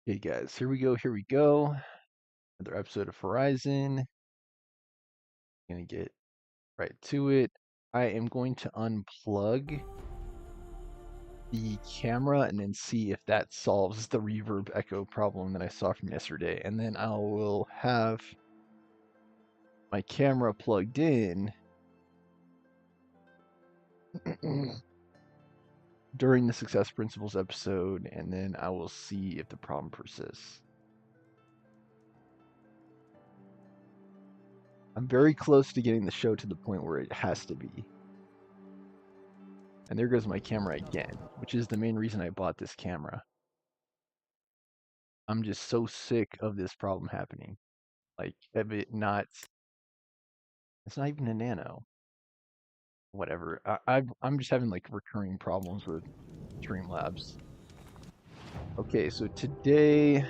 Hey guys, here we go, here we go. Another episode of Horizon. Gonna get right to it. I am going to unplug the camera and then see if that solves the reverb echo problem that I saw from yesterday. And then I will have my camera plugged in during the Success Principles episode, and then I will see if the problem persists. I'm very close to getting the show to the point where it has to be. And there goes my camera again, which is the main reason I bought this camera. I'm just so sick of this problem happening. Like, of it not, it's not even a nano. Whatever. I'm just having like recurring problems with Streamlabs. Okay, so today,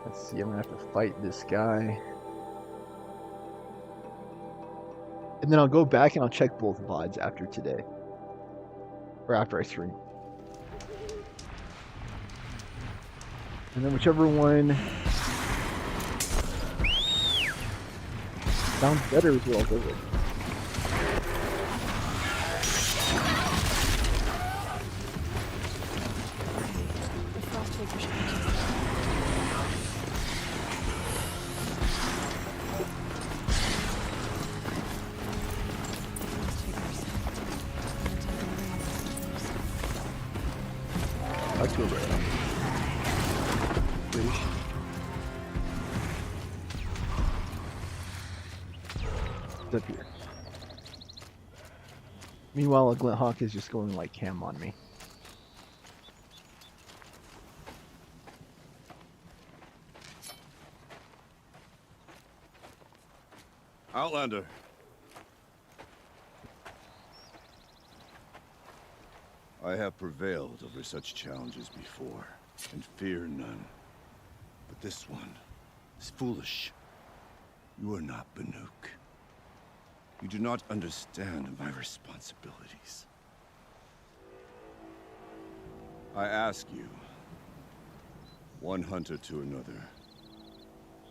let's see, I'm gonna have to fight this guy. And then I'll go back and I'll check both VODs after today. Or after I stream. And then whichever one sounds better is what I'll go with. The frost figure should be Let's go right. It's up here. Meanwhile, a Glint Hawk is just going like ham on me. Outlander. I have prevailed over such challenges before, and fear none. But this one is foolish. You are not Banuk. You do not understand my responsibilities. I ask you, one hunter to another,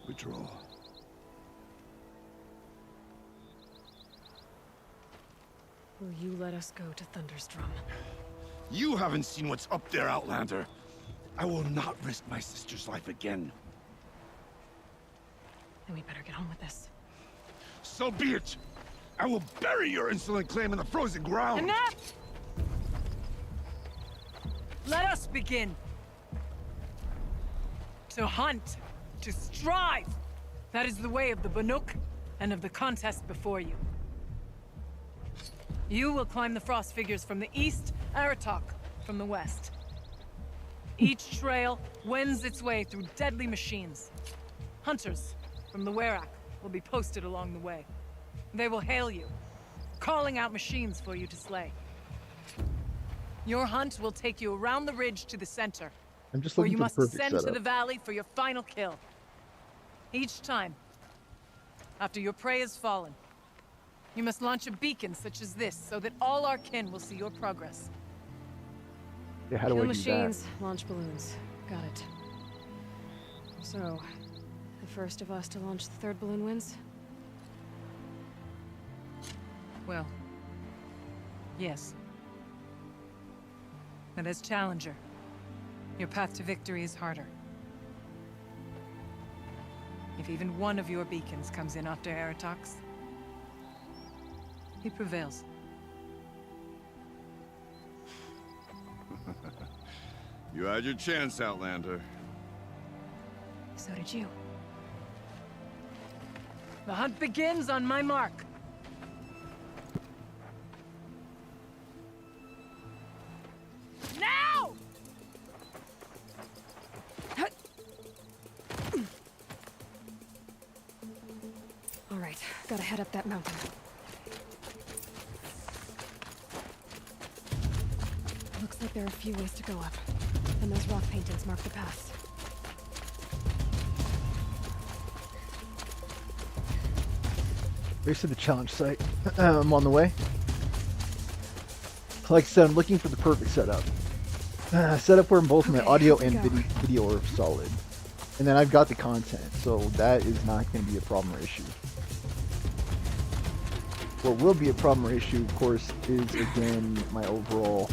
withdraw. Will you let us go to Thunderstrom? You haven't seen what's up there, Outlander. I will not risk my sister's life again. Then we better get on with this. So be it! I will bury your insolent claim in the frozen ground! Enough! Let us begin. To hunt, to strive. That is the way of the Banuk and of the contest before you. You will climb the frost figures from the east, Aratok from the west. Each trail wends its way through deadly machines. Hunters from the Werak will be posted along the way. They will hail you, calling out machines for you to slay. Your hunt will take you around the ridge to the center, I'm just where looking you for must the perfect ascend to setup. the valley for your final kill. Each time, after your prey has fallen, you must launch a beacon such as this, so that all our kin will see your progress. Yeah, how do Kill I do machines, launch balloons. Got it. So, the first of us to launch the third balloon wins? Well, yes. And as Challenger, your path to victory is harder. If even one of your beacons comes in after Aratox, he prevails. You had your chance, Outlander. So did you. The hunt begins on my mark. Now! All right, gotta head up that mountain. Looks like there are a few ways to go up, and those rock paintings mark the paths. Race to the challenge site. I'm on the way. Like I said, I'm looking for the perfect setup. Setup where both my Okay, audio here we and go. video are solid. And then I've got the content, so that is not going to be a problem or issue. What will be a problem or issue, of course, is again my overall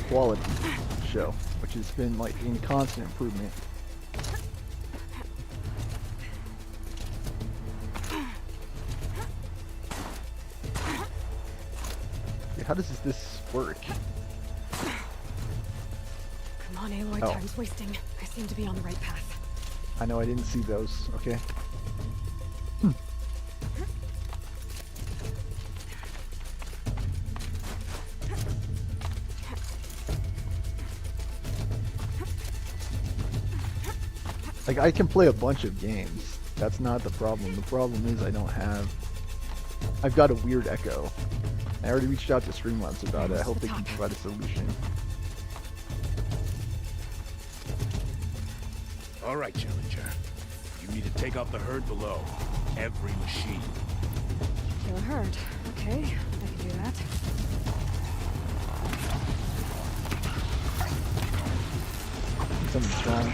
quality show, which has been like in constant improvement. Okay, how does this work? Come on, Aloy, Oh. time's wasting. I seem to be on the right path. I know I didn't see those. Okay. Like, I can play a bunch of games. That's not the problem. The problem is I don't have... I've got a weird echo. I already reached out to Streamlabs about it. I hope they can provide a solution. All right, Challenger. You need to take out the herd below. Every machine. Kill a herd. Okay, I can do that. Something strong.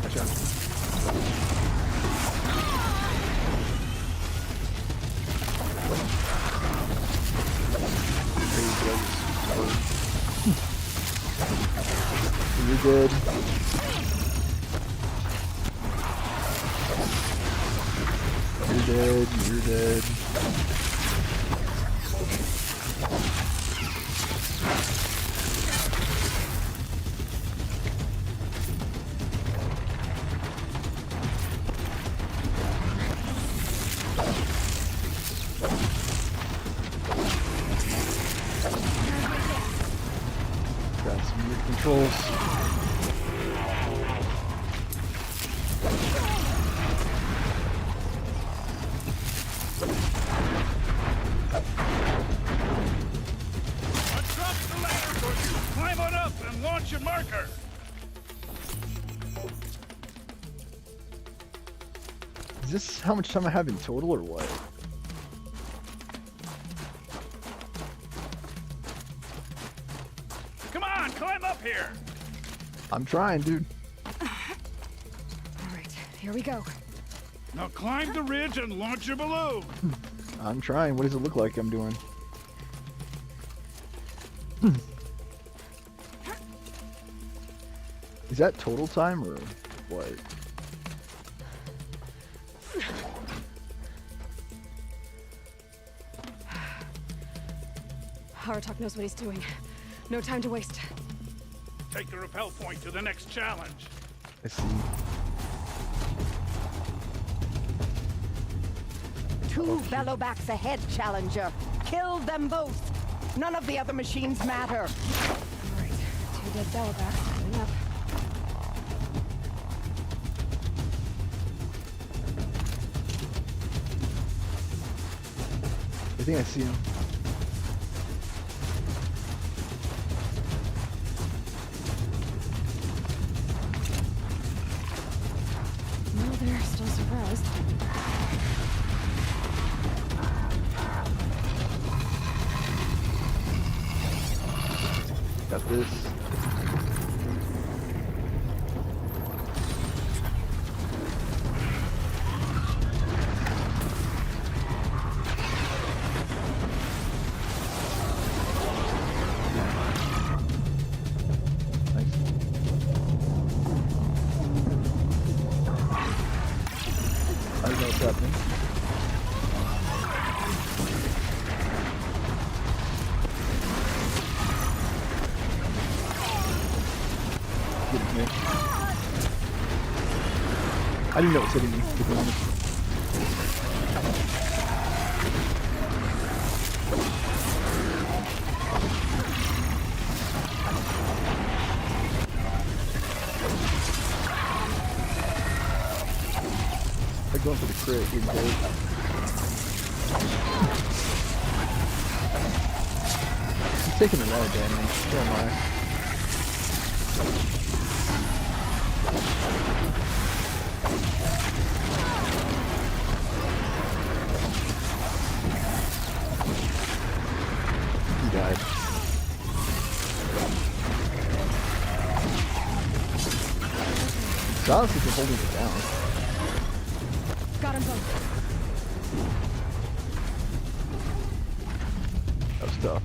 Gotcha. You're good. You're dead. You're dead. Got some weird controls. Drop the ladder for you. Climb on up and launch your marker. Is this how much time I have in total or what? Come on, climb up here. I'm trying, dude. All right, here we go. Now climb the ridge and launch your balloon. I'm trying. What does it look like I'm doing? Is that total time or what? Aratak knows what he's doing. No time to waste. Take the rappel point to the next challenge. I see. Two Bellowbacks ahead, Challenger. Kill them both. None of the other machines matter. All right, two dead Bellowbacks coming up. I think I see him. No, they're still surprised. Got this. Nice. I don't know what's happening. Get it, man. I didn't know it was hitting me, to be honest. going for the crit, getting bait. He's taking a lot of damage. So am I. He died. Silas has been holding it down. Got them both. That was tough.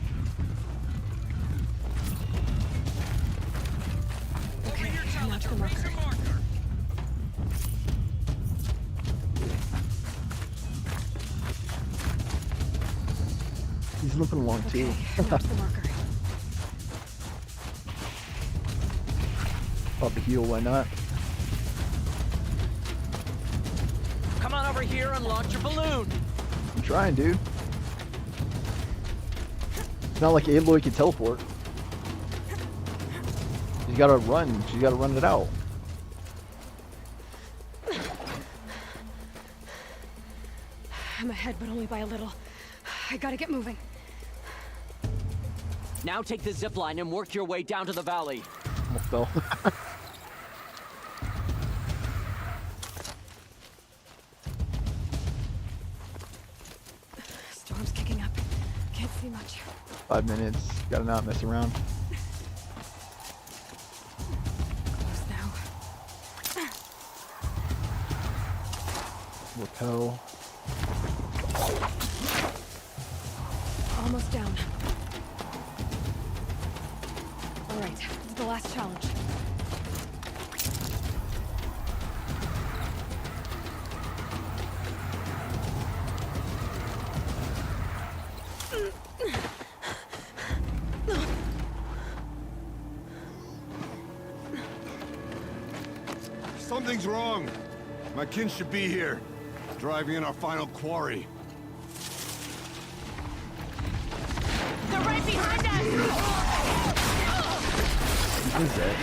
Okay, now to the marker. He's looking along too. Okay, now to the marker. Pop a heal, why not? Come on over here and launch your balloon. I'm trying, dude. It's not like Aloy can teleport. You gotta run. You gotta run it out. I'm ahead, but only by a little. I gotta get moving. Now take the zip line and work your way down to the valley. Almost fell. Storm's kicking up. Can't see much. 5 minutes. Gotta not mess around. Close now. Repel. Almost down. All right, it's the last challenge. Something's wrong. My kin should be here, driving in our final quarry. They're right behind us! What is that?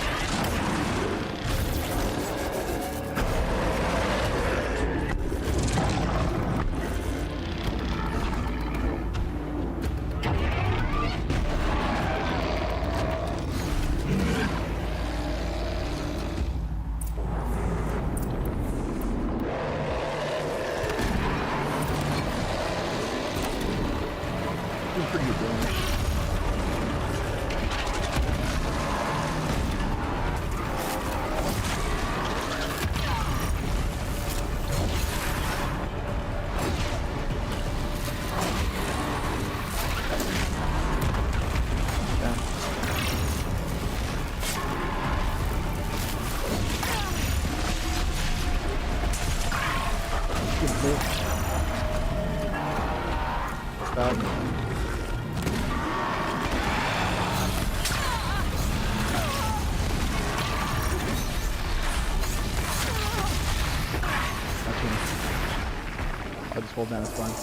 Pretty good damage. I'll just hold down, it's fine.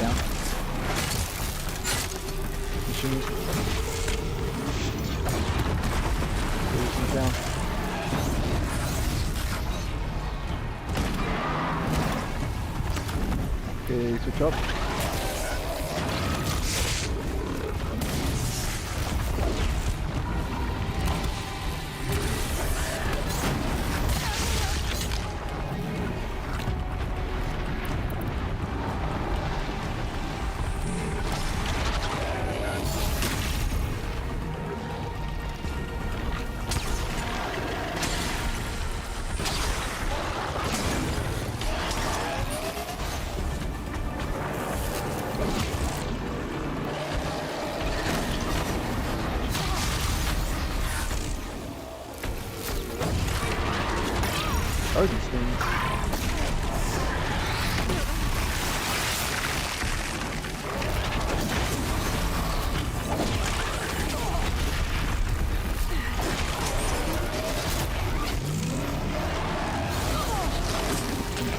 Down. Shoot. Down. Okay, switch up. Are these things?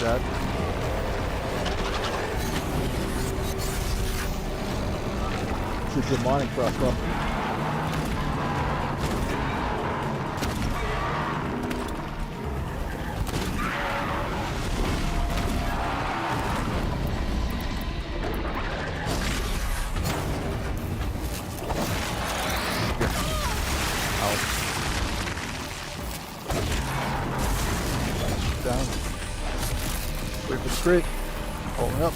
That. It's a demonic rock up. crit. Pulling up.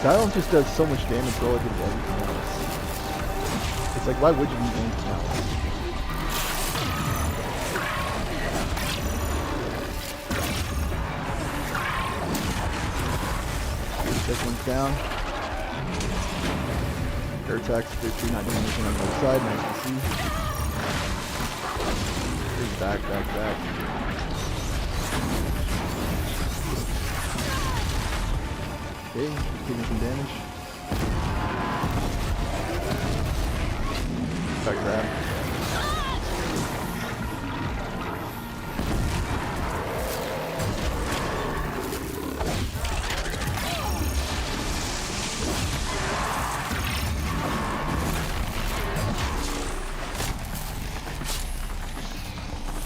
Silence just does so much damage relative to everything else. It's like, why would you use anything else? This one's down. Air attacks, 50, not doing anything on the other side. Nice to see. Here's back. Okay, taking some damage. Try grab.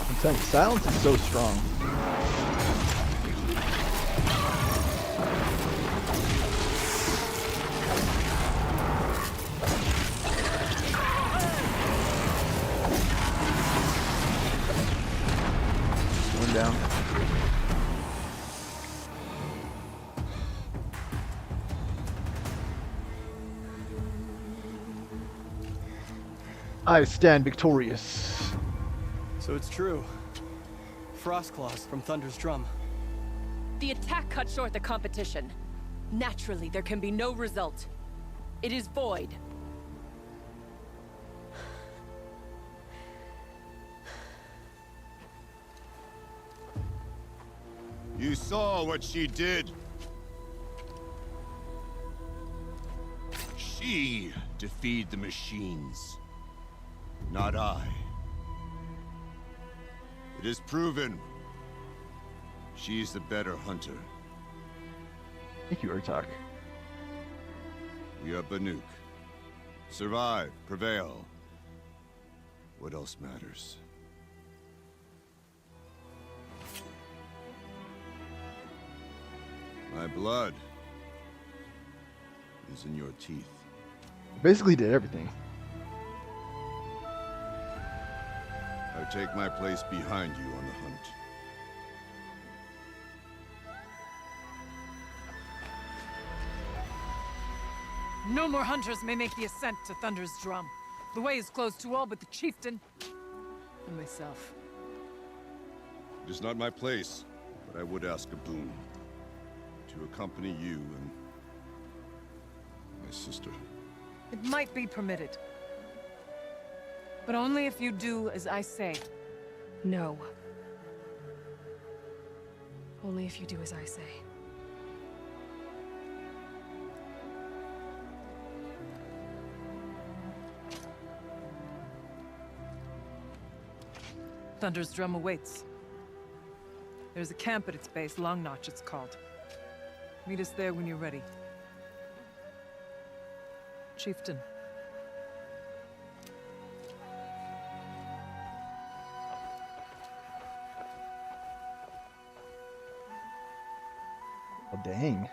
I'm telling you, silence is so strong. Down. I stand victorious. So it's true. Frostclaws from Thunder's drum. The attack cut short the competition. Naturally, there can be no result. It is void. You saw what she did. She defeated the machines, not I. It is proven. She's the better hunter. Thank you, Urtok. We are Banuk. Survive, prevail. What else matters? My blood is in your teeth. Basically did everything. I take my place behind you on the hunt. No more hunters may make the ascent to Thunder's drum. The way is closed to all but the chieftain and myself. It is not my place, but I would ask a boon. To accompany you and my sister. It might be permitted. But only if you do as I say. No. Only if you do as I say. Thunder's drum awaits. There's a camp at its base, Long Notch it's called. Meet us there when you're ready. Chieftain. Oh, dang.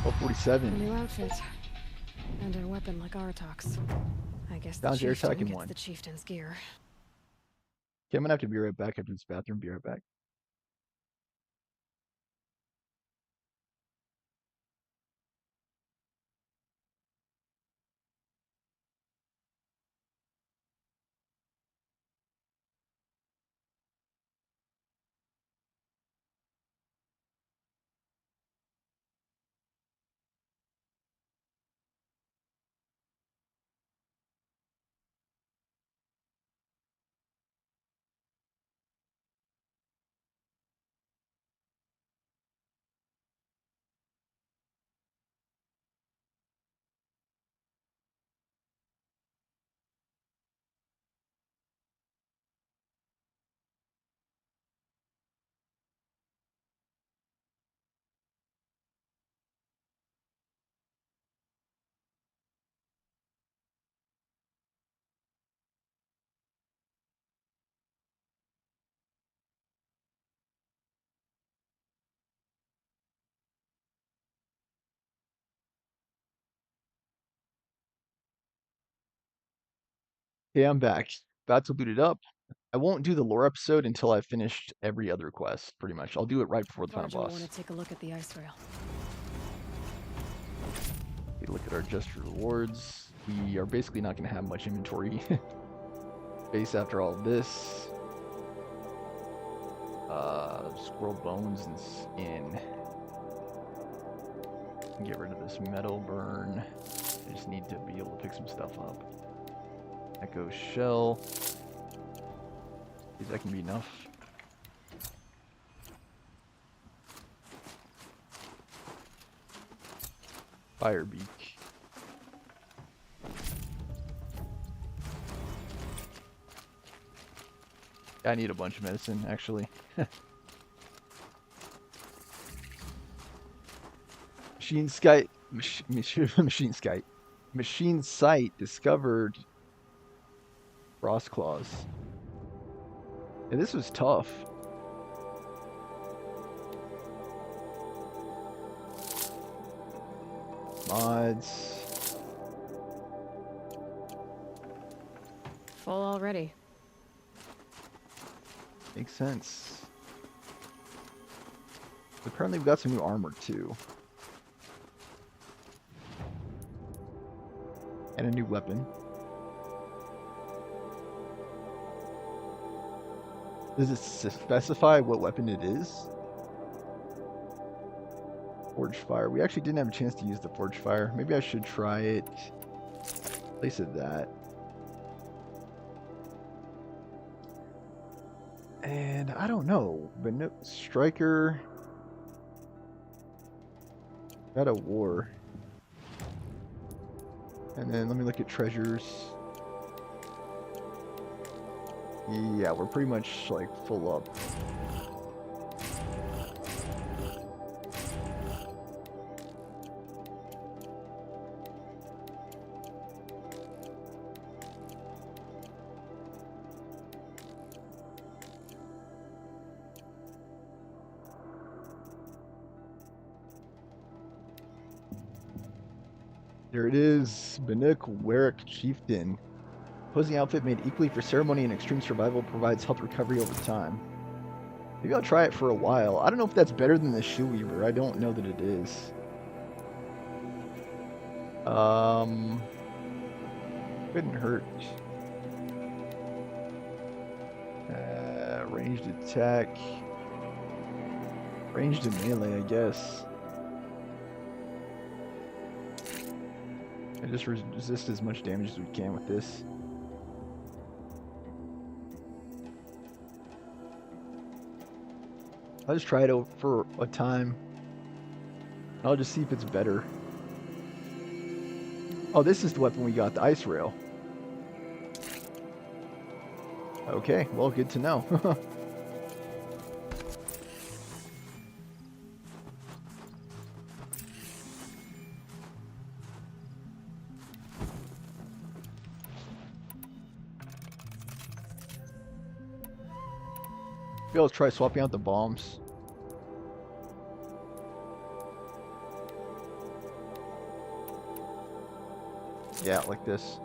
A 47. new outfit. And a weapon like Artok's. I guess the Down to your chieftain attacking gets one. the chieftain's gear. Okay, I'm gonna have to be right back after this bathroom. Be right back. Okay, I'm back. About to loot it up. I won't do the lore episode until I've finished every other quest, pretty much. I'll do it right before the final Barge will boss. want to take a look at the ice rail. Take a look at our just rewards. We are basically not going to have much inventory space after all of this. Squirrel bones and skin. Get rid of this metal burn. I just need to be able to pick some stuff up. Echo shell. That can be enough. Fire beak. I need a bunch of medicine, actually. Machine sight discovered frost claws. Yeah, this was tough. Mods. Full already. Makes sense. Apparently we got some new armor too. And a new weapon. Does it specify what weapon it is? Forge fire. We actually didn't have a chance to use the forge fire. Maybe I should try it. Place it that. And I don't know. But no, striker. Got a war. And then let me look at treasures. Yeah, we're pretty much like full up. There it is, Banuk Warwick Chieftain. Posing outfit made equally for ceremony and extreme survival provides health recovery over time. Maybe I'll try it for a while. I don't know if that's better than the Shoe Weaver. I don't know that it is. Couldn't hurt. Ranged attack. Ranged and melee, I guess. I just resist as much damage as we can with this. I'll just try it over for a time. I'll just see if it's better. Oh, this is the weapon we got, the ice rail. Okay, well, good to know. Maybe I'll try swapping out the bombs. Yeah, like this.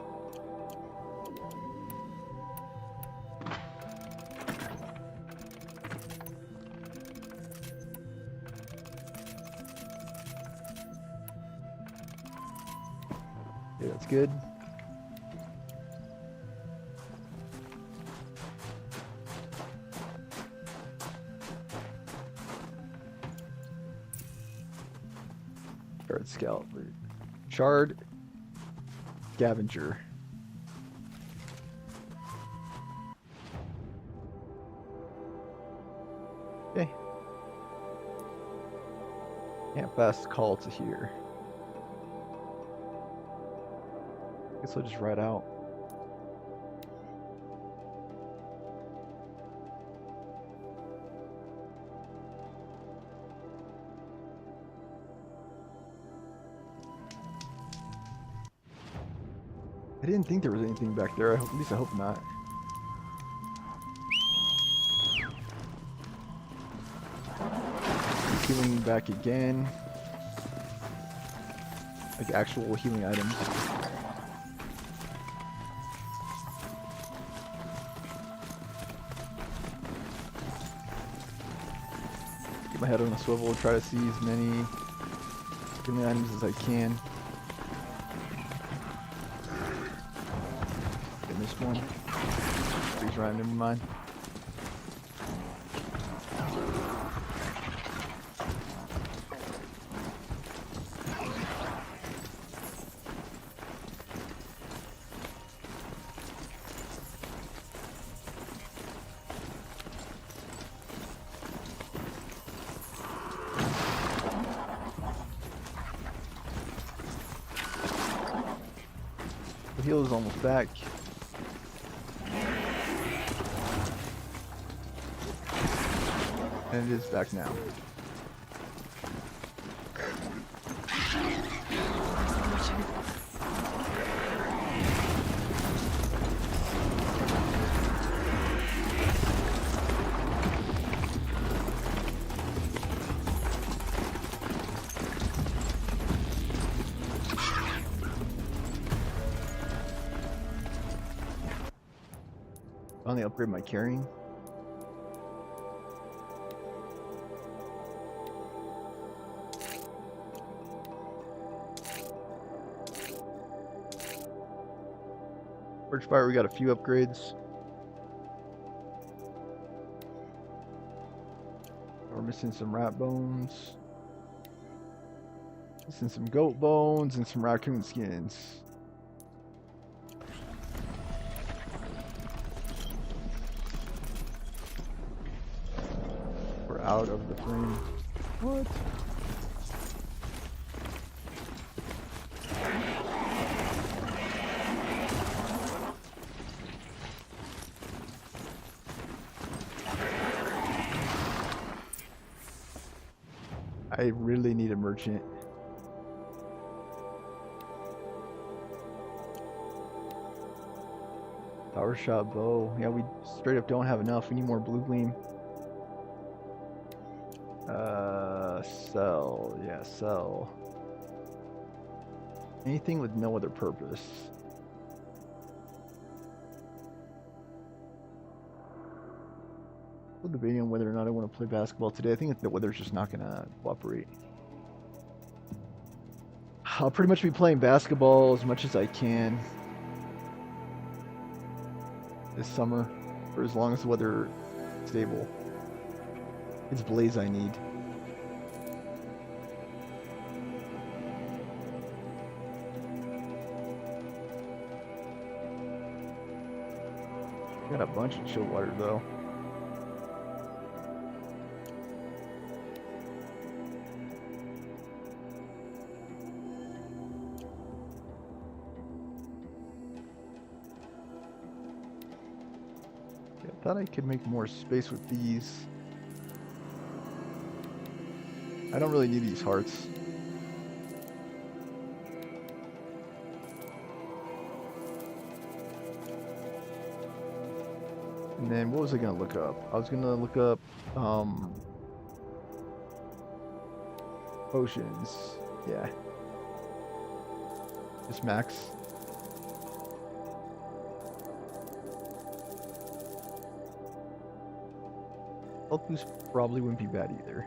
Yeah, that's good. Shard Scout. Shard Scavenger. Okay. Can't fast call to here. Guess I'll just ride out. I didn't think there was anything back there. At least I hope not. Healing back again. Like actual healing items. my head on a swivel, try to see as many items as I can. Get this one. Freeze right, never mind. The heal is almost back. And it is back now. Finally upgrade my carrying. Torchfire, we got a few upgrades. We're missing some rat bones. Missing some goat bones and some raccoon skins. We're out of the frame. What? I really need a merchant. Power shot bow. Yeah, we straight up don't have enough. We need more blue gleam. Sell. Yeah, sell. Anything with no other purpose. I'm debating on whether or not I want to play basketball today. I think the weather's just not going to cooperate. I'll pretty much be playing basketball as much as I can this summer, for as long as the weather is stable. It's Blaze I need. Got a bunch of chill water though. I thought I could make more space with these. I don't really need these hearts. And then what was I gonna look up? I was gonna look up potions. Yeah. Just max. Health boost probably wouldn't be bad either.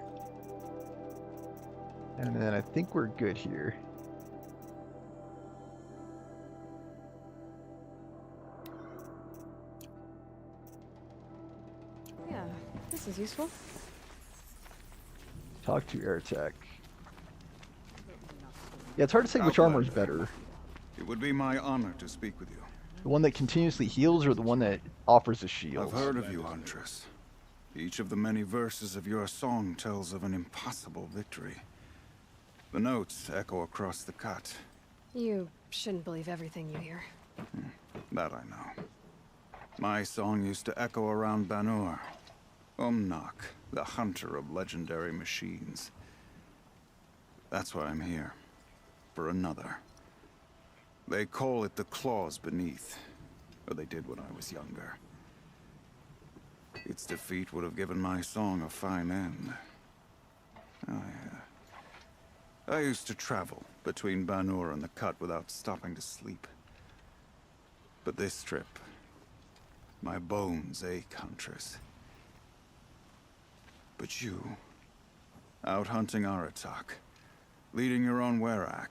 And then I think we're good here. Yeah, this is useful. Talk to Airtech. Yeah, it's hard to say which armor is better. It would be my honor to speak with you. The one that continuously heals or the one that offers a shield? I've heard of you, Huntress. Each of the many verses of your song tells of an impossible victory. The notes echo across the cut. You shouldn't believe everything you hear. That I know. My song used to echo around Banur. Umnak, the hunter of legendary machines. That's why I'm here. For another. They call it the Claws Beneath. Or they did when I was younger. Its defeat would have given my song a fine end. I used to travel between Banur and the Cut without stopping to sleep. But this trip, my bones ache, Huntress. But you out hunting Aratak, leading your own Werak.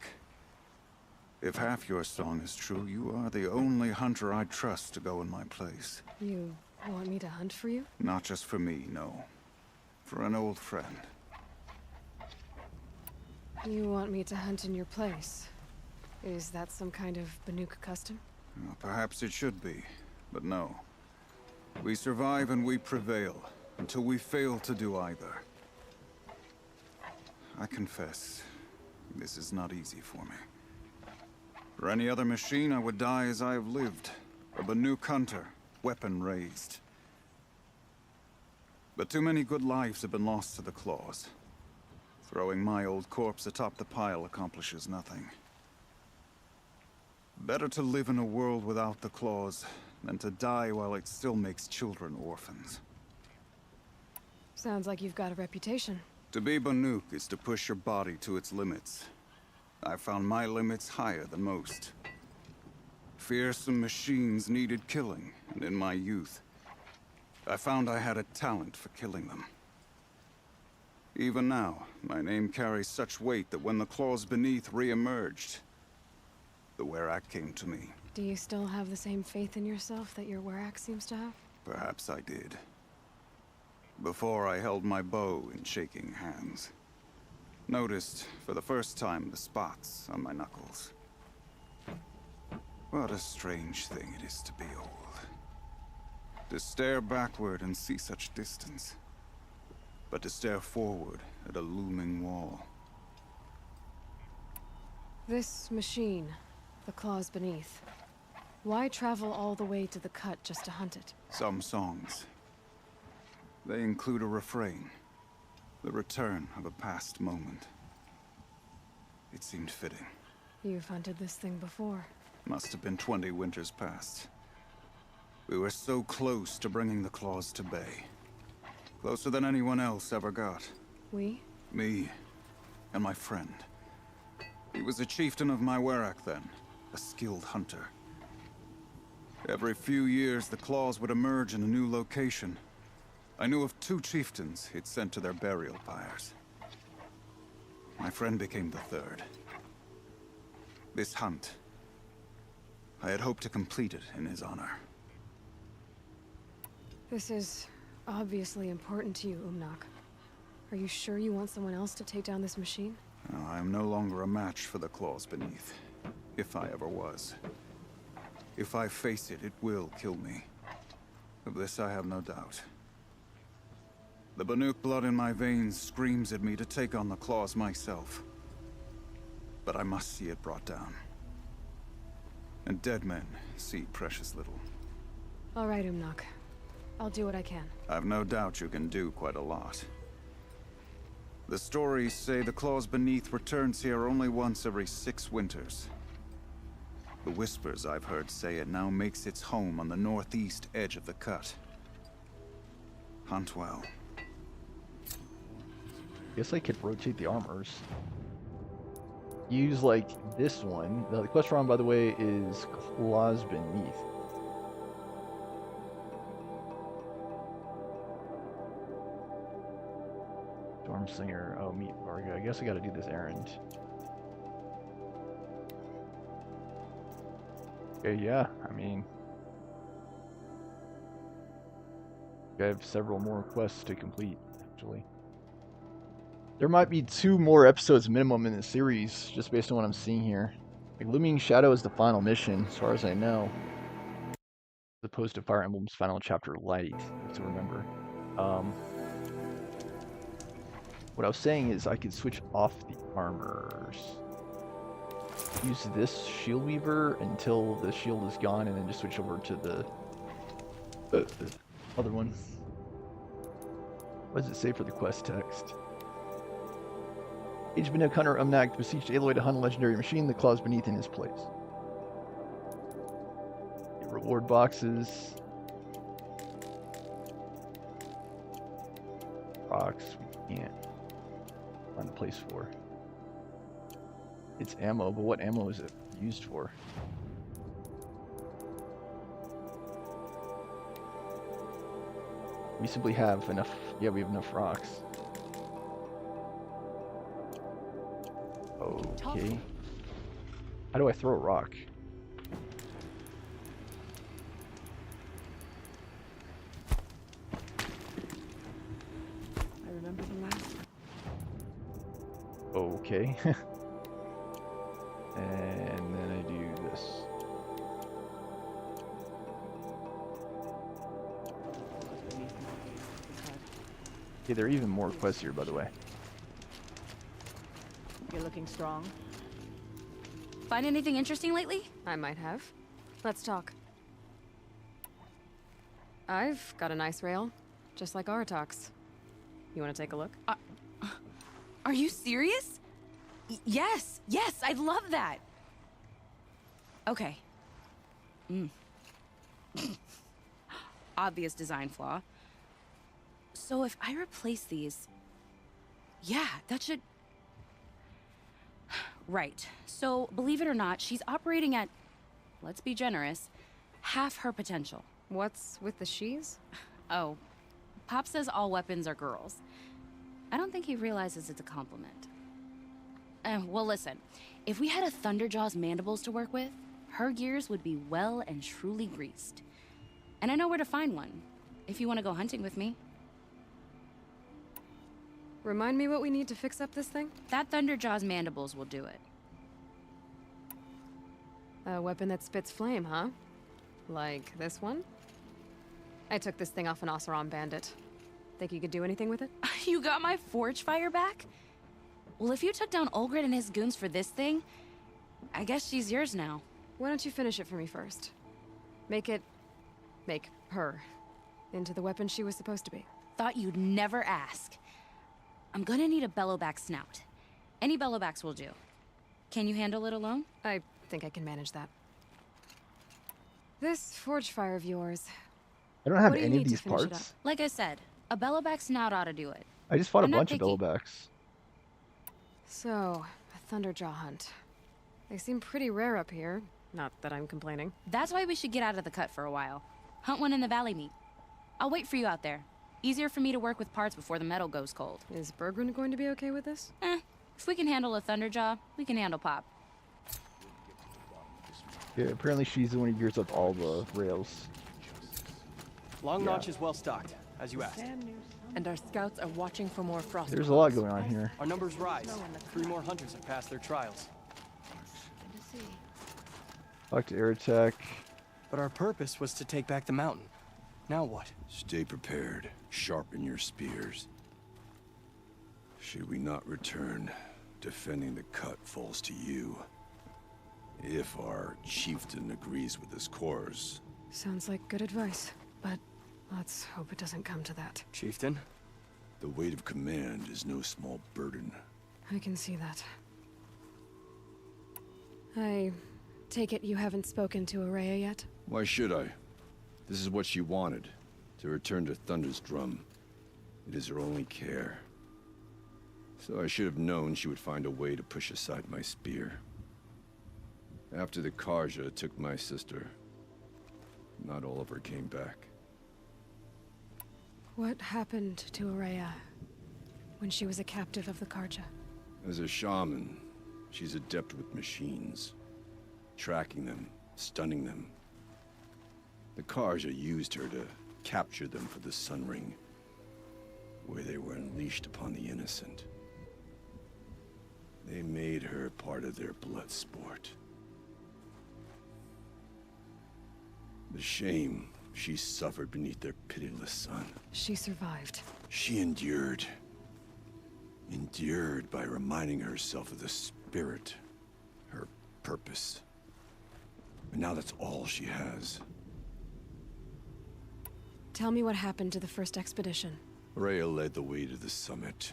If half your song is true, you are the only hunter I'd trust to go in my place. You want me to hunt for you? Not just for me, no. For an old friend. You want me to hunt in your place? Is that some kind of Banuk custom? Well, perhaps it should be, but no. We survive and we prevail, until we fail to do either. I confess, this is not easy for me. For any other machine, I would die as I have lived. A Banuk hunter, weapon raised. But too many good lives have been lost to the claws. Throwing my old corpse atop the pile accomplishes nothing. Better to live in a world without the claws than to die while it still makes children orphans. Sounds like you've got a reputation. To be Banuk is to push your body to its limits. I found my limits higher than most. Fearsome machines needed killing, and in my youth, I found I had a talent for killing them. Even now, my name carries such weight that when the claws beneath re-emerged, the Werak came to me. Do you still have the same faith in yourself that your Werak seems to have? Perhaps I did. Before I held my bow in shaking hands. Noticed, for the first time, the spots on my knuckles. What a strange thing it is to be old. To stare backward and see such distance. But to stare forward at a looming wall. This machine, the claws beneath. Why travel all the way to the cut just to hunt it? Some songs. They include a refrain. The return of a past moment. It seemed fitting. You've hunted this thing before. Must have been 20 winters past. We were so close to bringing the claws to bay. Closer than anyone else ever got. We? Me and my friend. He was a chieftain of my Werak then, a skilled hunter. Every few years, the claws would emerge in a new location. I knew of 2 chieftains he'd sent to their burial pyres. My friend became the 3rd. This hunt, I had hoped to complete it in his honor. This is obviously important to you, Umnak. Are you sure you want someone else to take down this machine? No, I am no longer a match for the claws beneath, if I ever was. If I face it, it will kill me. Of this I have no doubt. The Banuk blood in my veins screams at me to take on the claws myself. But I must see it brought down. And dead men see precious little. All right, Umnak. I'll do what I can. I've no doubt you can do quite a lot. The stories say the claws beneath returns here only once every 6 winters. The whispers I've heard say it now makes its home on the northeast edge of the cut. Hunt well. Guess I could rotate the armors. Use like this one. The quest we're on, by the way, is Claws Beneath. Stormslinger. Oh, meet Varga. I guess I gotta do this errand. Okay, yeah, I mean, I have several more quests to complete, actually. There might be 2 more episodes minimum in the series, just based on what I'm seeing here. Like, Looming Shadow is the final mission, as far as I know. As opposed to Fire Emblem's final chapter Light, to remember. What I was saying is I could switch off the armors. Use this Shield Weaver until the shield is gone, and then just switch over to the other one. What does it say for the quest text? Age Banuk Hunter Umnak besieged Aloy to hunt a legendary machine, the claws beneath in his place. Get reward boxes. Rocks, we can't find a place for. It's ammo, but what ammo is it used for? We simply have enough. Yeah, we have enough rocks. Okay. How do I throw a rock? I remember the last. Okay. And then I do this. Okay, there are even more quests here, by the way. You're looking strong. Find anything interesting lately? I might have. Let's talk. I've got a nice rail, just like Aratok's. You want to take a look? Are you serious? Yes, I'd love that. Okay. Obvious design flaw. So if I replace these... Yeah, that should... Right. So, believe it or not, she's operating at, let's be generous, half her potential. What's with the she's? Oh, Pop says all weapons are girls. I don't think he realizes it's a compliment. Well, listen. If we had a Thunderjaw's mandibles to work with, her gears would be well and truly greased. And I know where to find one, if you want to go hunting with me. Remind me what we need to fix up this thing? That Thunderjaw's mandibles will do it. A weapon that spits flame, huh? Like this one? I took this thing off an Oseram bandit. Think you could do anything with it? You got my forge fire back? Well, if you took down Olgrid and his goons for this thing, I guess she's yours now. Why don't you finish it for me first? Make her into the weapon she was supposed to be. Thought you'd never ask. I'm gonna need a bellowback snout. Any bellowbacks will do. Can you handle it alone? I think I can manage that. This forge fire of yours. I don't have What do you any of need to these finish it parts. Like I said, a bellowback snout ought to do it. I just fought a I'm not bunch of picky. bellowbacks. So, a Thunderjaw hunt. They seem pretty rare up here. Not that I'm complaining. That's why we should get out of the cut for a while. Hunt one in the valley meet. I'll wait for you out there. Easier for me to work with parts before the metal goes cold. Is Bergren going to be okay with this? If we can handle a Thunderjaw, we can handle Pop. Yeah, apparently she's the one who gears up all the rails. Long Notch is well stocked, as you asked. And our scouts are watching for more frost. There's a lot going on here. Our numbers rise. 3 more hunters have passed their trials. Talk to Aratak. But our purpose was to take back the mountain. Now what? Stay prepared. Sharpen your spears. Should we not return, defending the cut falls to you. If our chieftain agrees with his course. Sounds like good advice, but let's hope it doesn't come to that. Chieftain? The weight of command is no small burden. I can see that. I take it you haven't spoken to Araya yet? Why should I? This is what she wanted, to return to Thunder's Drum. It is her only care. So I should have known she would find a way to push aside my spear. After the Karja took my sister, not all of her came back. What happened to Araya when she was a captive of the Karja? As a shaman, she's adept with machines. Tracking them, stunning them. The Karja used her to capture them for the Sun Ring, where they were unleashed upon the innocent. They made her part of their blood sport. The shame she suffered beneath their pitiless sun. She survived. She endured. Endured by reminding herself of the spirit, her purpose. And now that's all she has. Tell me what happened to the first expedition. Rhea led the way to the summit,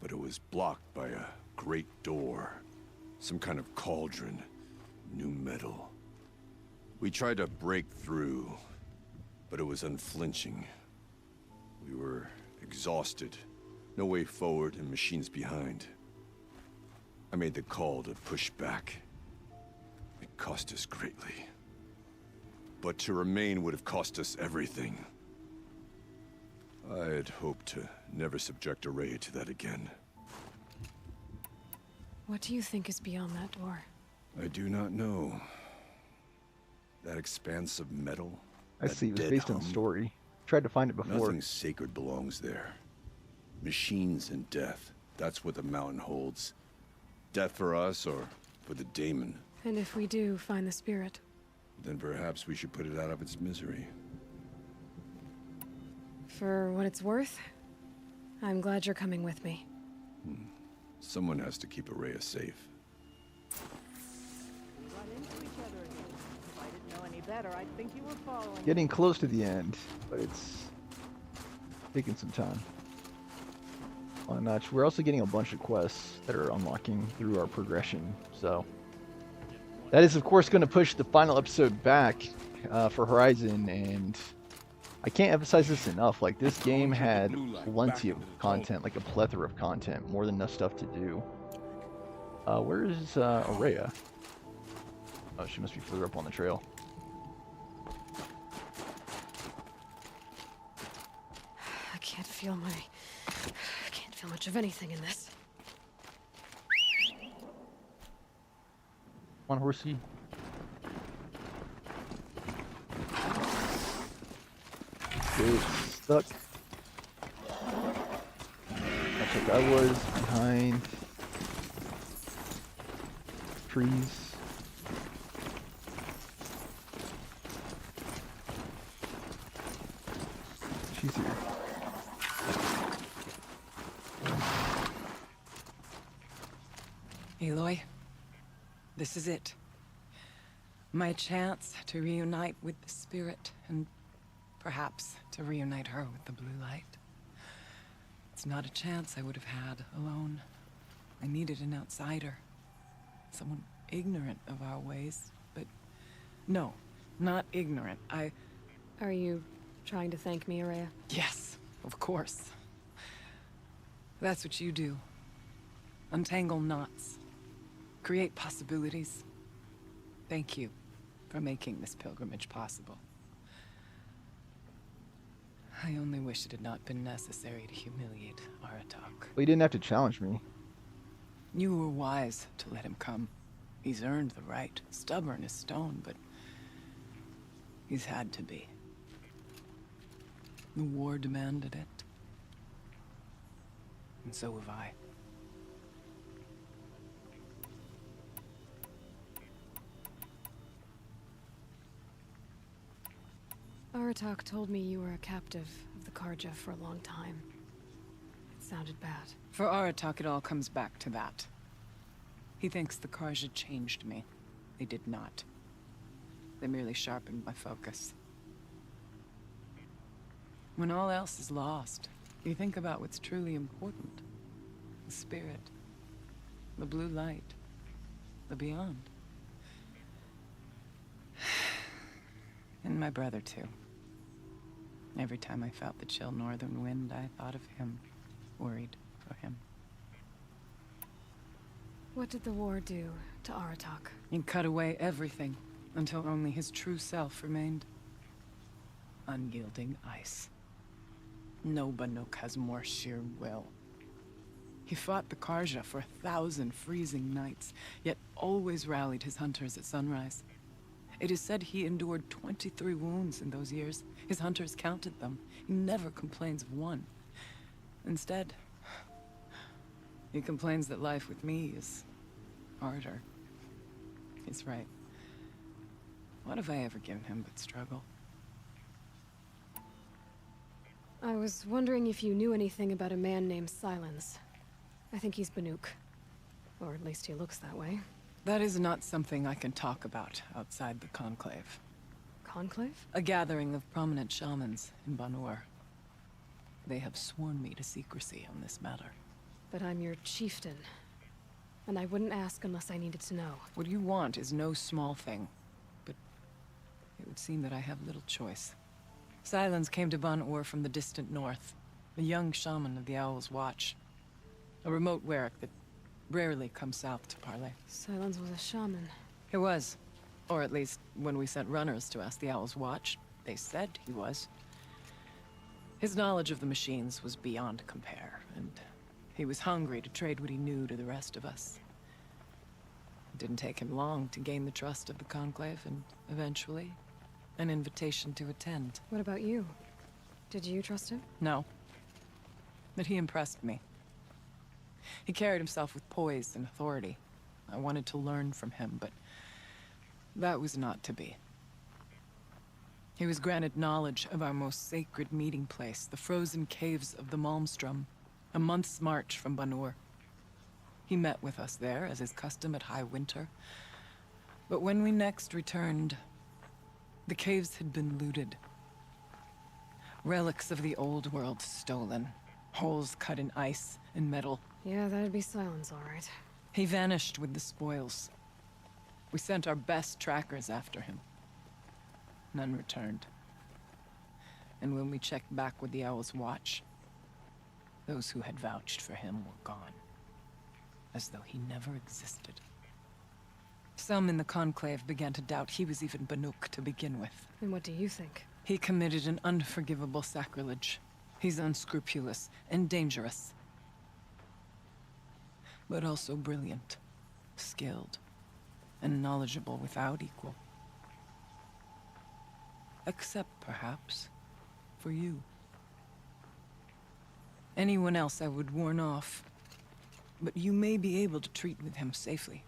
but it was blocked by a great door. Some kind of cauldron, new metal. We tried to break through, but it was unflinching. We were exhausted, no way forward and machines behind. I made the call to push back. It cost us greatly. But to remain would have cost us everything. I had hoped to never subject Araya to that again. What do you think is beyond that door? I do not know. That expanse of metal? I that see. It was dead based on hum? story. Tried to find it before. Nothing sacred belongs there. Machines and death. That's what the mountain holds. Death for us or for the daemon. And if we do find the spirit? Then perhaps we should put it out of its misery. For what it's worth, I'm glad you're coming with me. Someone has to keep Araya safe. Run into each other again. If I didn't know any better, I'd think you were following. Getting close to the end, but it's taking some time. On a notch. We're also getting a bunch of quests that are unlocking through our progression, so that is of course going to push the final episode back for Horizon, and I can't emphasize this enough. Like, this game had plenty of content, like a plethora of content, more than enough stuff to do. Where is Araya? Oh, she must be further up on the trail. I can't feel much of anything in this. Come on, horsey. It's stuck. That's like I was behind trees. She's here. Aloy, this is it. My chance to reunite with the spirit, and perhaps to reunite her with the blue light. It's not a chance I would have had alone. I needed an outsider. Someone ignorant of our ways, but no, not ignorant. Are you trying to thank me, Araya? Yes, of course. That's what you do. Untangle knots. Create possibilities. Thank you for making this pilgrimage possible. I only wish it had not been necessary to humiliate Aratak. Well, you didn't have to challenge me. You were wise to let him come. He's earned the right. Stubborn as stone, but he's had to be. The war demanded it. And so have I. Aratak told me you were a captive of the Karja for a long time. It sounded bad. For Aratak, it all comes back to that. He thinks the Karja changed me. They did not. They merely sharpened my focus. When all else is lost, you think about what's truly important. The spirit. The blue light. The beyond. And my brother, too. Every time I felt the chill northern wind, I thought of him. Worried for him. What did the war do to Aratak? It cut away everything, until only his true self remained. Unyielding ice. No Banuk has more sheer will. He fought the Karja for 1,000 freezing nights, yet always rallied his hunters at sunrise. It is said he endured 23 wounds in those years. His hunters counted them. He never complains of one. Instead, he complains that life with me is harder. He's right. What have I ever given him but struggle? I was wondering if you knew anything about a man named Silence. I think he's Banuk. Or at least he looks that way. That is not something I can talk about outside the Conclave. Conclave? A gathering of prominent shamans in Banur. They have sworn me to secrecy on this matter. But I'm your chieftain. And I wouldn't ask unless I needed to know. What you want is no small thing. But it would seem that I have little choice. Silence came to Banur from the distant north. A young shaman of the Owl's Watch. A remote Werak that rarely comes south to parley. Silence was a shaman. He was. Or at least, when we sent runners to ask the Owl's Watch, they said he was. His knowledge of the machines was beyond compare, and he was hungry to trade what he knew to the rest of us. didn't take him long to gain the trust of the Conclave and, eventually, an invitation to attend. What about you? Did you trust him? No. But he impressed me. He carried himself with poise and authority. I wanted to learn from him, but that was not to be. He was granted knowledge of our most sacred meeting place, the frozen caves of the Malmstrom, a month's march from Banur. He met with us there, as is custom at High Winter. But when we next returned, the caves had been looted. Relics of the old world stolen. Holes cut in ice and metal. Yeah, that'd be Silence, all right. He vanished with the spoils. We sent our best trackers after him. None returned. And when we checked back with the Owl's Watch, those who had vouched for him were gone. As though he never existed. Some in the Conclave began to doubt he was even Banuk to begin with. And what do you think? He committed an unforgivable sacrilege. He's unscrupulous and dangerous. But also brilliant, skilled, and knowledgeable without equal. Except, perhaps, for you. Anyone else I would warn off, but you may be able to treat with him safely.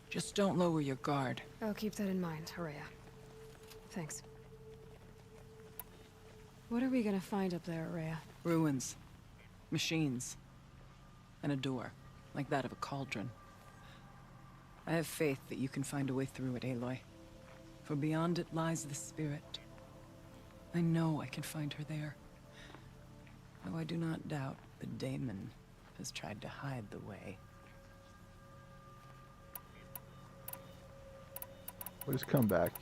Just don't lower your guard. I'll keep that in mind, Horea. Thanks. What are we gonna find up there, Horea? Ruins, machines, and a door, like that of a cauldron. I have faith that you can find a way through it, Aloy. For beyond it lies the spirit. I know I can find her there. Though I do not doubt that Daemon has tried to hide the way. What is comeback?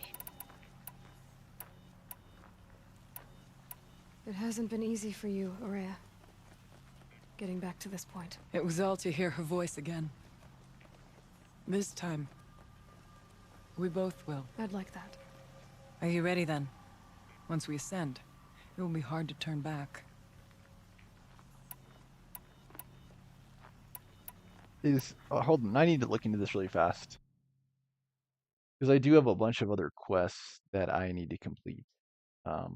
It hasn't been easy for you, Horea. Getting back to this point. It was all to hear her voice again. This time, we both will. I'd like that. Are you ready then? Once we ascend, it will be hard to turn back. Hold on, I need to look into this really fast. Because I do have a bunch of other quests that I need to complete. I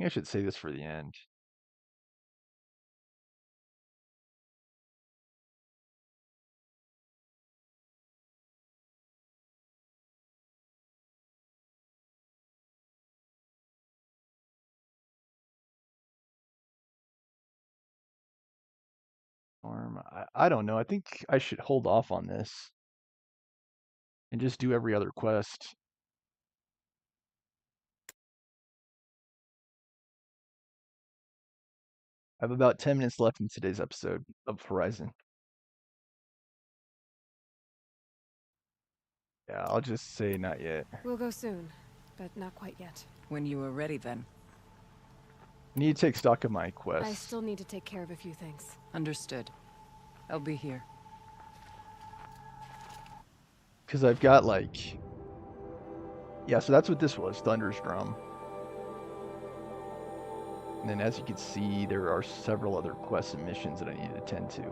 think I should say this for the end. I don't know. I think I should hold off on this and just do every other quest. I have about 10 minutes left in today's episode of Horizon. Yeah, I'll just say not yet. We'll go soon, but not quite yet. When you are ready then. I need to take stock of my quest. I still need to take care of a few things. Understood. I'll be here. Because I've got like... Yeah, so that's what this was, Thunder's Drum. And then as you can see, there are several other quests and missions that I need to attend to.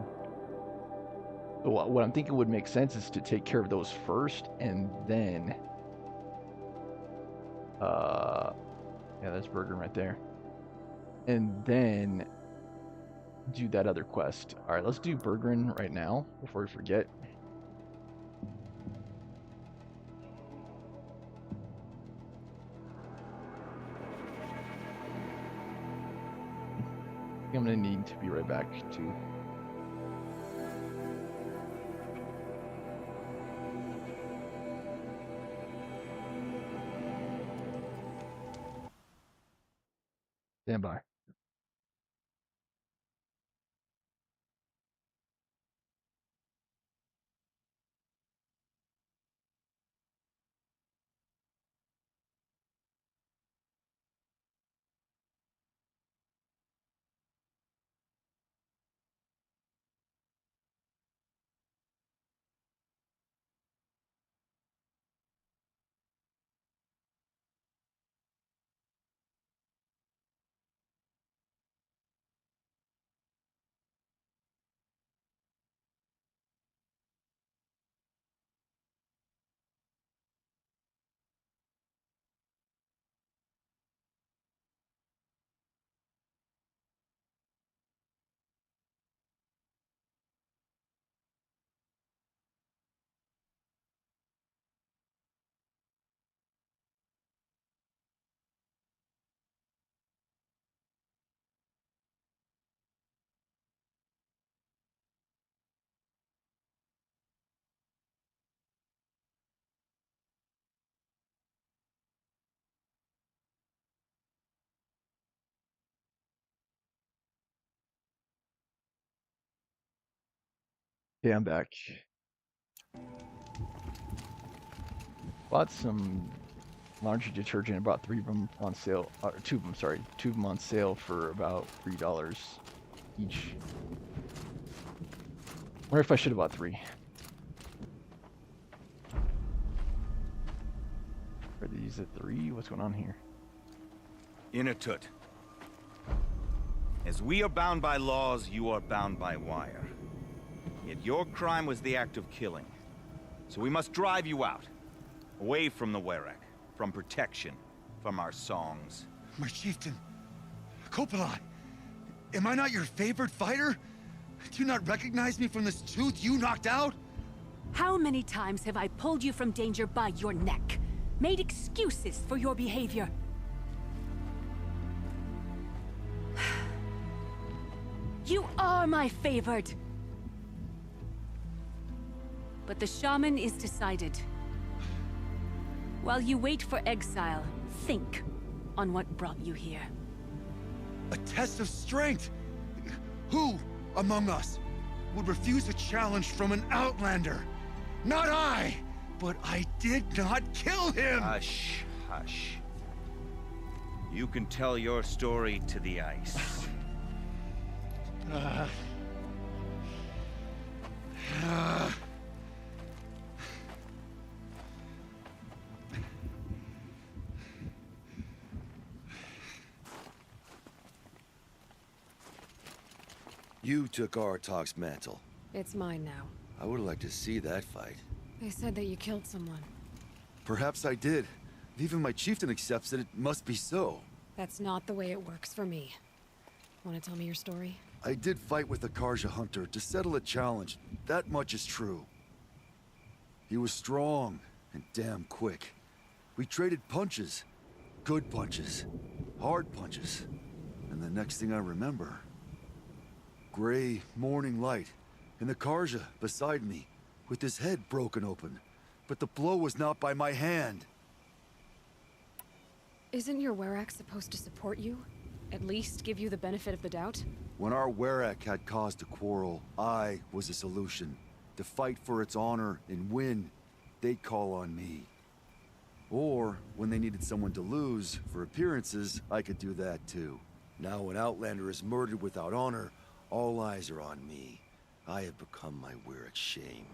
So what I'm thinking would make sense is to take care of those first, and then... yeah, that's Bergen right there. And then do that other quest. Alright, let's do Bergen right now, before we forget. I'm gonna need to be right back too. Stand by. Okay, I'm back. Bought some laundry detergent. I bought 3 of them on sale. 2 of them, sorry. 2 of them on sale for about $3 each. Wonder if I should have bought 3. Are these at 3? What's going on here? Inatut. As we are bound by laws, you are bound by wire. Yet your crime was the act of killing. So we must drive you out. Away from the Werak. From protection. From our songs. My chieftain. Kopalai. Am I not your favorite fighter? Do you not recognize me from this tooth you knocked out? How many times have I pulled you from danger by your neck? Made excuses for your behavior? You are my favored! But the shaman is decided. While you wait for exile, think on what brought you here. A test of strength! Who among us would refuse a challenge from an outlander? Not I! But I did not kill him! Hush, hush. You can tell your story to the ice. You took Aratok's mantle. It's mine now. I would like to see that fight. They said that you killed someone. Perhaps I did. If even my chieftain accepts it, it must be so. That's not the way it works for me. Want to tell me your story? I did fight with the Karja hunter to settle a challenge. That much is true. He was strong and damn quick. We traded punches. Good punches. Hard punches. And the next thing I remember... gray morning light, and the Karja beside me, with his head broken open. But the blow was not by my hand. Isn't your Werak supposed to support you? At least give you the benefit of the doubt? When our Werak had cause to quarrel, I was a solution. To fight for its honor and win, they'd call on me. Or, when they needed someone to lose, for appearances, I could do that too. Now an Outlander is murdered without honor, all eyes are on me. I have become my Werak's shame.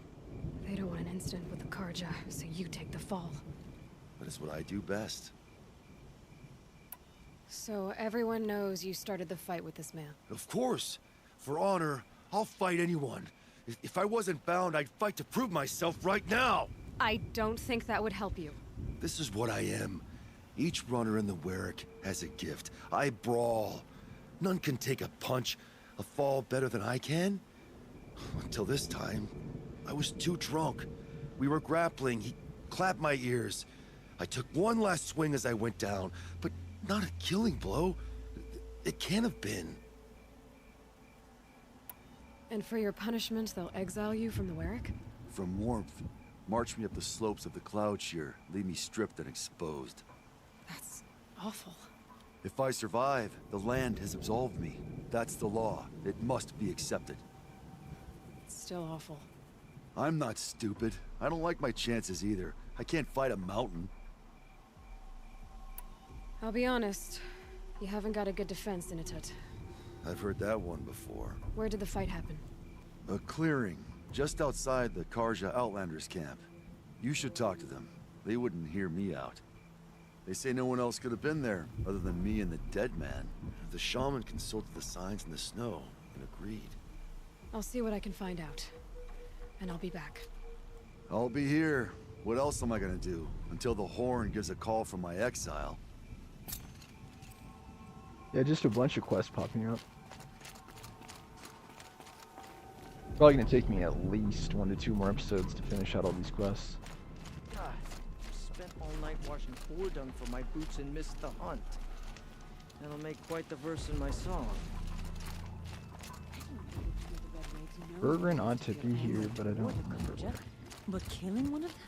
They don't want an incident with the Karja, so you take the fall. That is what I do best. So everyone knows you started the fight with this man? Of course! For honor, I'll fight anyone. If I wasn't bound, I'd fight to prove myself right now! I don't think that would help you. This is what I am. Each runner in the Werak has a gift. I brawl. None can take a punch, a fall better than I can. Until this time, I was too drunk. We were grappling. He clapped my ears. I took one last swing as I went down, but not a killing blow. It can't have been. And for your punishment, they'll exile you from the Werak? From warmth, march me up the slopes of the Cloud Shear, leave me stripped and exposed. That's awful. If I survive, the land has absolved me. That's the law. It must be accepted. It's still awful. I'm not stupid. I don't like my chances either. I can't fight a mountain. I'll be honest. You haven't got a good defense, Inatut. I've heard that one before. Where did the fight happen? A clearing, just outside the Karja Outlanders camp. You should talk to them. They wouldn't hear me out. They say no one else could have been there, other than me and the dead man. The shaman consulted the signs in the snow, and agreed. I'll see what I can find out. And I'll be back. I'll be here. What else am I gonna do? Until the Horn gives a call from my exile. Yeah, just a bunch of quests popping up. Probably gonna take me at least 1 to 2 more episodes to finish out all these quests. God, spent all night washing boredom for my boots and missed the hunt. That'll make quite the verse in my song. Bergren ought to be here, but I don't remember where. But killing one of them?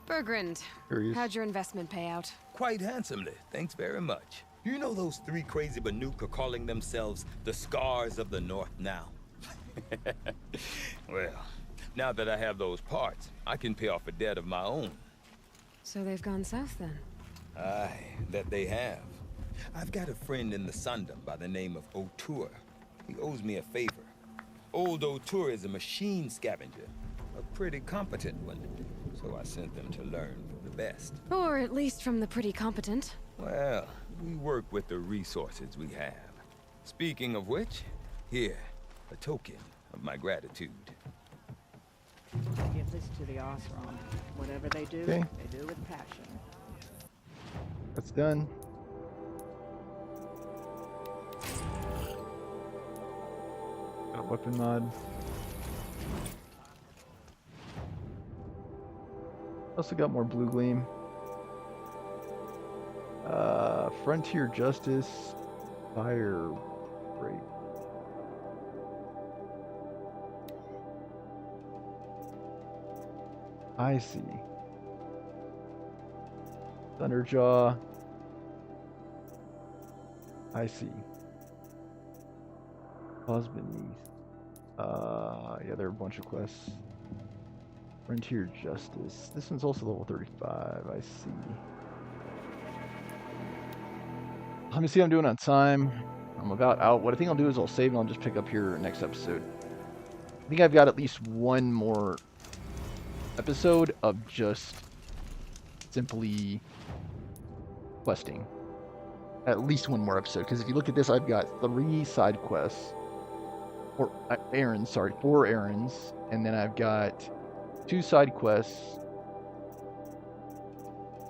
Bergrand, Curious. how'd your investment pay out? Quite handsomely, thanks very much. You know those three crazy Banuk are calling themselves the Scars of the North now? Well, now that I have those parts, I can pay off a debt of my own. So they've gone south then? Aye, that they have. I've got a friend in the Sundom by the name of O'Toole. He owes me a favor. Old O'Toole is a machine scavenger, a pretty competent one. So I sent them to learn from the best. Or at least from the pretty competent. Well, we work with the resources we have. Speaking of which, here, a token of my gratitude. I give this to the Osram. Whatever they do, Okay. they do with passion. That's done. Got a weapon mod. Also got more blue gleam. Frontier Justice, Fire Break. I see. Thunderjaw. I see. Pause beneath. Yeah, there are a bunch of quests. Frontier Justice. This one's also level 35. I see. Let me see how I'm doing on time. I'm about out. What I think I'll do is I'll save and I'll just pick up here next episode. I think I've got at least one more episode of just simply questing. At least one more episode, because if you look at this, I've got 3 side quests, or errands, sorry, 4 errands, and then I've got 2 side quests,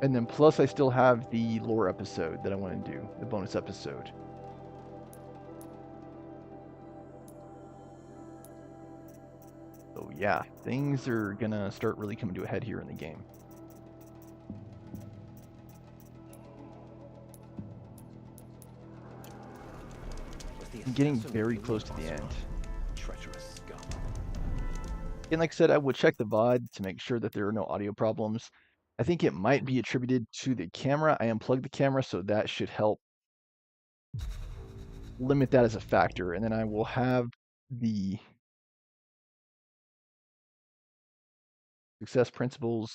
and then plus I still have the lore episode that I want to do, the bonus episode. So yeah, things are gonna start really coming to a head here in the game. I'm getting very close to the end. Treacherous scum. And like I said, I will check the VOD to make sure that there are no audio problems. I think it might be attributed to the camera. I unplugged the camera, so that should help limit that as a factor. And then I will have the Success Principles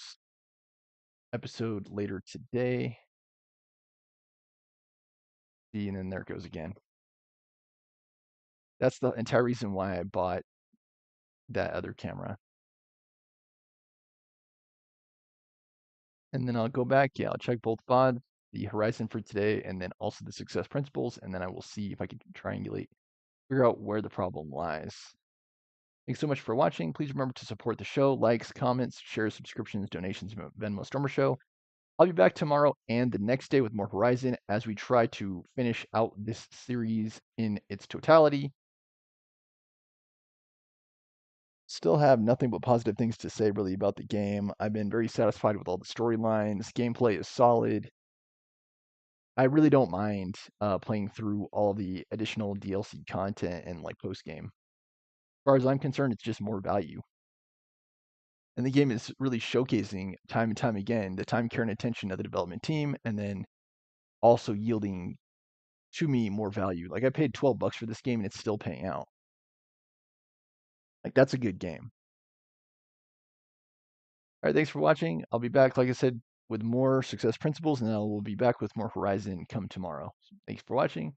episode later today. See, and then there it goes again. That's the entire reason why I bought that other camera. And then I'll go back, yeah, I'll check both VOD, the Horizon for today, and then also the Success Principles, and then I will see if I can triangulate, figure out where the problem lies. Thanks so much for watching. Please remember to support the show, likes, comments, shares, subscriptions, donations, Venmo Stormer Show. I'll be back tomorrow and the next day with more Horizon as we try to finish out this series in its totality. Still have nothing but positive things to say really about the game. I've been very satisfied with all the storylines. Gameplay is solid. I really don't mind playing through all the additional DLC content and like post game. As far as I'm concerned, it's just more value. And the game is really showcasing time and time again the time, care, and attention of the development team, and then also yielding to me more value. Like I paid $12 for this game and it's still paying out. Like that's a good game. All right, thanks for watching. I'll be back, like I said, with more Success Principles, and then I will be back with more Horizon come tomorrow. So thanks for watching.